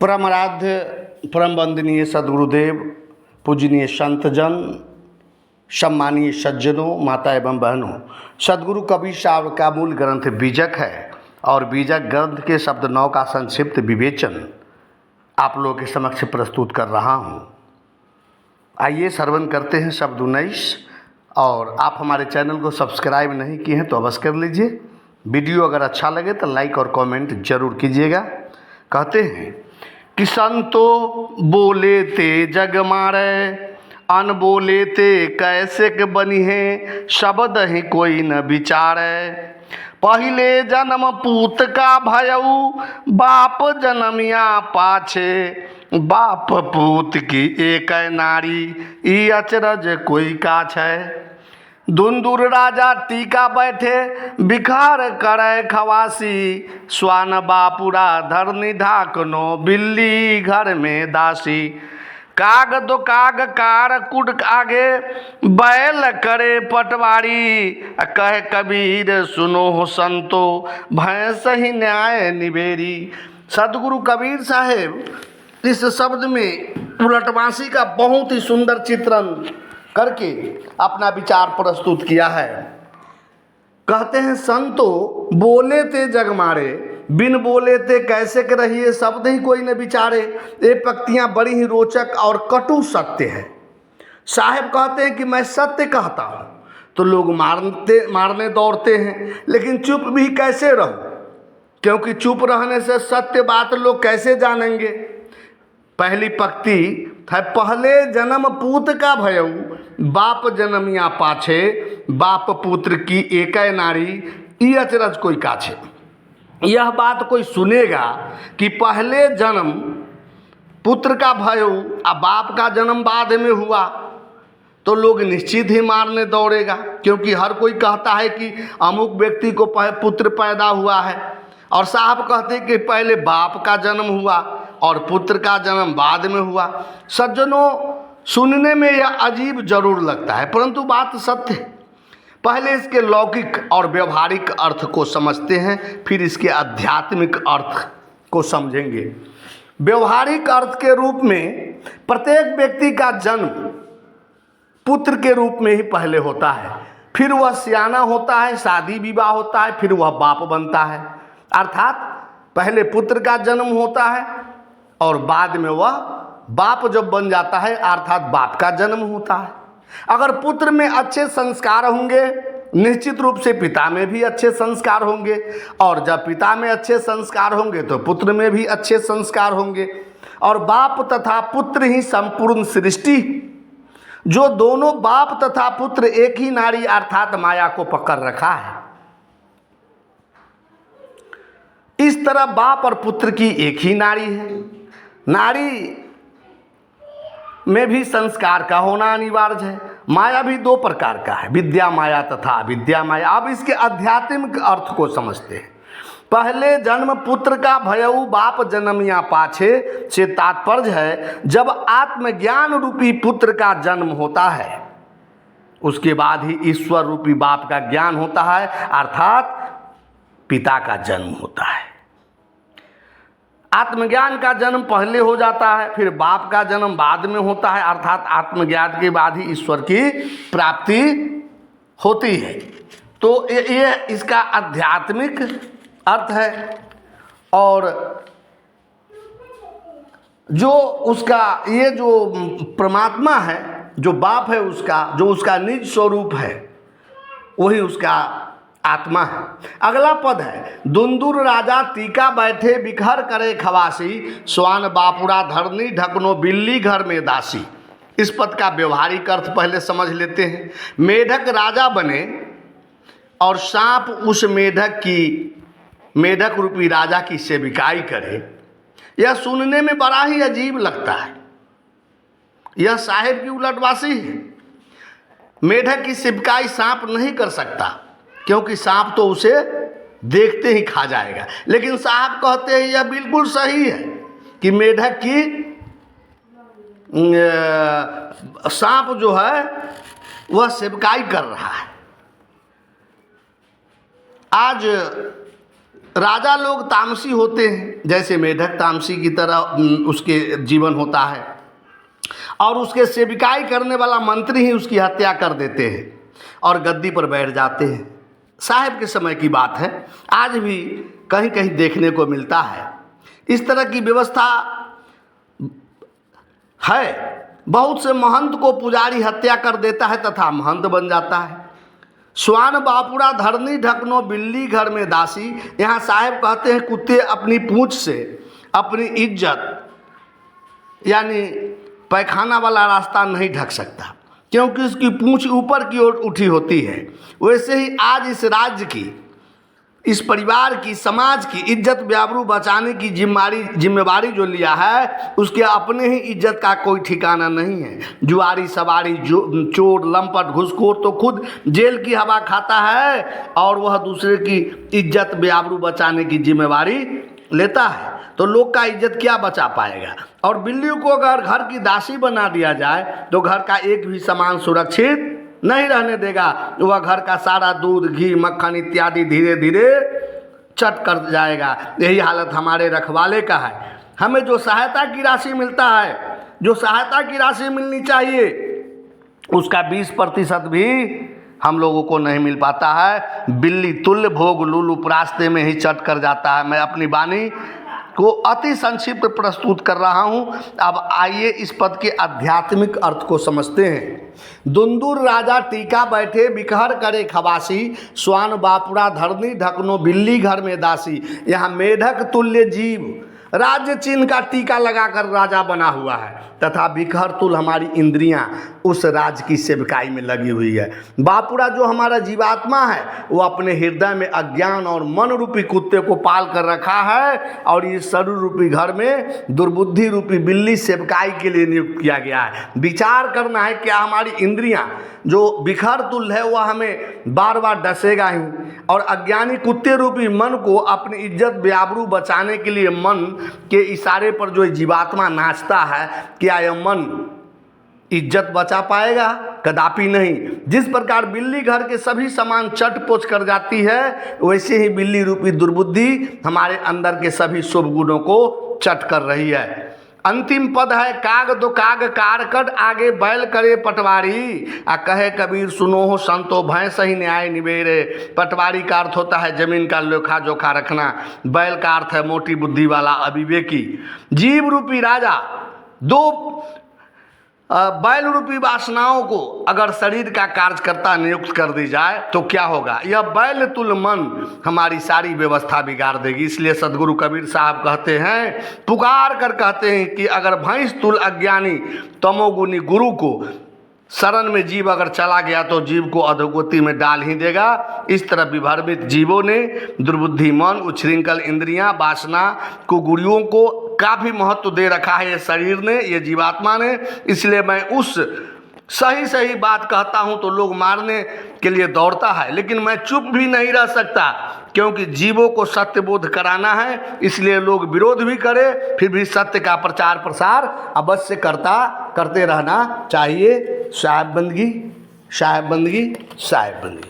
परम आराध्य परम वंदनीय सदगुरुदेव, पूजनीय संतजन, सम्मानीय सज्जनों, माता एवं बहनों, सदगुरु कबीर साहब का मूल ग्रंथ बीजक है और बीजक ग्रंथ के शब्द 9 का संक्षिप्त विवेचन आप लोगों के समक्ष प्रस्तुत कर रहा हूँ। आइए श्रवण करते हैं शब्द 19। और आप हमारे चैनल को सब्सक्राइब नहीं किए हैं तो अवश्य कर लीजिए। वीडियो अगर अच्छा लगे तो लाइक और कमेंट जरूर कीजिएगा। कहते हैं कि संतो बोले ते जग मारे, अन बोले ते कैसे के बनी है, शब्द ही कोई न विचारे। पहले जन्म पूत का भयऊ, बाप जन्मिया पाछे, बाप पूत की एक नारी, ई अचरज कोई काछ है। दुंदुर राजा टीका बैठे, बिखार करे खवासी, स्वान बापुरा धरनी ढाकनो, बिल्ली घर में दासी। काग दो काग कार कुड आगे, बैल करे पटवारी, कहे कबीर सुनो हो संतो, भैंस ही न्याय निबेरी। सदगुरु कबीर साहेब इस शब्द में उलटवासी का बहुत ही सुंदर चित्रण करके अपना विचार प्रस्तुत किया है। कहते हैं संतो बोले ते जग मारे, बिन बोले ते कैसे के रहिए, शब्द ही कोई न विचारे। ये पंक्तियां बड़ी ही रोचक और कटु सत्य है। साहेब कहते हैं कि मैं सत्य कहता हूँ तो लोग मारने दौड़ते हैं, लेकिन चुप भी कैसे रहूं, क्योंकि चुप रहने से सत्य बात लोग कैसे जानेंगे। पहली पंक्ति है, पहले जन्म पूत का भयऊ, बाप जन्मिया पाछे, बाप पुत्र की एक नारी, ई अचरज कोई काछे। यह बात कोई सुनेगा कि पहले जन्म पुत्र का भयऊ और बाप का जन्म बाद में हुआ तो लोग निश्चित ही मारने दौड़ेगा, क्योंकि हर कोई कहता है कि अमुक व्यक्ति को पुत्र पैदा हुआ है। और साहब कहते हैं कि पहले बाप का जन्म हुआ और पुत्र का जन्म बाद में हुआ। सज्जनों, सुनने में यह अजीब जरूर लगता है, परंतु बात सत्य है। पहले इसके लौकिक और व्यवहारिक अर्थ को समझते हैं, फिर इसके आध्यात्मिक अर्थ को समझेंगे। व्यवहारिक अर्थ के रूप में प्रत्येक व्यक्ति का जन्म पुत्र के रूप में ही पहले होता है, फिर वह सियाना होता है, शादी विवाह होता है, फिर वह बाप बनता है। अर्थात पहले पुत्र का जन्म होता है और बाद में वह बाप जब बन जाता है अर्थात बाप का जन्म होता है। अगर पुत्र में अच्छे संस्कार होंगे, निश्चित रूप से पिता में भी अच्छे संस्कार होंगे, और जब पिता में अच्छे संस्कार होंगे तो पुत्र में भी अच्छे संस्कार होंगे। और बाप तथा पुत्र ही संपूर्ण सृष्टि, जो दोनों बाप तथा पुत्र एक ही नारी अर्थात माया को पकड़ रखा है। इस तरह बाप और पुत्र की एक ही नारी है। नारी में भी संस्कार का होना अनिवार्य है। माया भी 2 प्रकार का है, विद्या माया तथा अविद्या माया। अब इसके आध्यात्मिक अर्थ को समझते हैं। पहले जन्म पुत्र का भयऊ, बाप जन्मिया पाछे से तात्पर्य है जब आत्मज्ञान रूपी पुत्र का जन्म होता है, उसके बाद ही ईश्वर रूपी बाप का ज्ञान होता है, अर्थात पिता का जन्म होता है। आत्मज्ञान का जन्म पहले हो जाता है, फिर बाप का जन्म बाद में होता है, अर्थात आत्मज्ञान के बाद ही ईश्वर की प्राप्ति होती है। तो ये इसका आध्यात्मिक अर्थ है। और जो उसका ये जो परमात्मा है, जो बाप है उसका, जो उसका निज स्वरूप है, वही उसका आत्मा है। अगला पद है, दुंदुर राजा टीका बैठे, बिखर करे खवासी, स्वान बापुरा धरनी ढकनो, बिल्ली घर में दासी। इस पद का व्यवहारिक अर्थ पहले समझ लेते हैं। मेढक राजा बने और सांप उस मेढक रूपी राजा की सेविकाई करे, यह सुनने में बड़ा ही अजीब लगता है। यह साहेब की उलटवासी है। मेढक की सेविकाई सांप नहीं कर सकता, क्योंकि सांप तो उसे देखते ही खा जाएगा। लेकिन साहब कहते हैं यह बिल्कुल सही है कि मेढक की सांप जो है वह सेवकाई कर रहा है। आज राजा लोग तामसी होते हैं, जैसे मेढक तामसी की तरह उसके जीवन होता है, और उसके सेविकाई करने वाला मंत्री ही उसकी हत्या कर देते हैं और गद्दी पर बैठ जाते हैं। साहब के समय की बात है, आज भी कहीं कहीं देखने को मिलता है। इस तरह की व्यवस्था है। बहुत से महंत को पुजारी हत्या कर देता है तथा महंत बन जाता है। स्वान बापुड़ा धरनी ढकनो बिल्ली घर में दासी। यहाँ साहब कहते हैं कुत्ते अपनी पूंछ से अपनी इज्जत यानी पैखाना वाला रास्ता नहीं ढक सकता, क्योंकि उसकी पूंछ ऊपर की ओर उठी होती है। वैसे ही आज इस राज्य की, इस परिवार की, समाज की इज्जत व्याबरू बचाने की जिम्मेवारी जो लिया है, उसके अपने ही इज्जत का कोई ठिकाना नहीं है। जुआरी सवारी चोर लंपट घुसखोर तो खुद जेल की हवा खाता है और वह दूसरे की इज्जत व्याबरू बचाने की जिम्मेवारी लेता है, तो लोग का इज्जत क्या बचा पाएगा। और बिल्लियों को अगर घर की दासी बना दिया जाए तो घर का एक भी सामान सुरक्षित नहीं रहने देगा। वह घर का सारा दूध घी मक्खन इत्यादि धीरे धीरे चट कर जाएगा। यही हालत हमारे रखवाले का है। हमें जो सहायता की राशि मिलता है, जो सहायता की राशि मिलनी चाहिए, उसका 20% भी हम लोगों को नहीं मिल पाता है। बिल्ली तुल्य भोग लूलू रास्ते में ही चट कर जाता है। मैं अपनी वाणी को अति संक्षिप्त प्रस्तुत कर रहा हूँ। अब आइए इस पद के आध्यात्मिक अर्थ को समझते हैं। दुंदुर राजा टीका बैठे बिखर करे खवासी। स्वान बापुड़ा धरनी ढकनो बिल्ली घर में दासी। यहाँ मेढक तुल्य जीव राज्य चिन्ह का टीका लगाकर राजा बना हुआ है तथा बिखर तुल हमारी इंद्रियां उस राज की सेवकाई में लगी हुई है। बापुड़ा जो हमारा जीवात्मा है, वो अपने हृदय में अज्ञान और मन रूपी कुत्ते को पाल कर रखा है और ये शरीर रूपी घर में दुर्बुद्धि रूपी बिल्ली सेवकाई के लिए नियुक्त किया गया है। विचार करना है क्या हमारी इंद्रियां जो बिखर तुल है वह हमें बार बार डसेगा ही, और अज्ञानी कुत्ते रूपी मन को अपनी इज्जत व्याबरू बचाने के लिए मन के इशारे पर जो जीवात्मा नाचता है, क्या यह मन इज्जत बचा पाएगा? कदापि नहीं। जिस प्रकार बिल्ली घर के सभी सामान चट पोच कर जाती है, वैसे ही बिल्ली रूपी दुर्बुद्धि हमारे अंदर के सभी शुभ गुणों को चट कर रही है। अंतिम पद है काग दो काग कारकट आगे बैल करे पटवारी। आ कहे कबीर सुनो हो संतो भय सही न्याय निबेरे। पटवारी का अर्थ होता है जमीन का लेखा जोखा रखना। बैल का अर्थ है मोटी बुद्धि वाला अविवेकी। जीव रूपी राजा दो बैल रूपी वासनाओं को अगर शरीर का कार्यकर्ता नियुक्त कर दी जाए तो क्या होगा? यह बैल तुल मन हमारी सारी व्यवस्था बिगाड़ देगी। इसलिए सदगुरु कबीर साहब कहते हैं, पुकार कर कहते हैं कि अगर भैंस तुल अज्ञानी तमोगुनी गुरु को शरण में जीव अगर चला गया तो जीव को अधोगति में डाल ही देगा। इस तरह विभ्रमित जीवों ने दुर्बुद्धि मन, उच्छृंखल इंद्रियां, वासना को गुरियों को काफ़ी महत्व दे रखा है ये शरीर ने, ये जीवात्मा ने। इसलिए मैं उस सही बात कहता हूँ तो लोग मारने के लिए दौड़ता है, लेकिन मैं चुप भी नहीं रह सकता, क्योंकि जीवों को सत्य बोध कराना है। इसलिए लोग विरोध भी करें, फिर भी सत्य का प्रचार प्रसार अवश्य करते रहना चाहिए। साहेब बंदगी, साहेब बंदगी, साहेब बंदगी।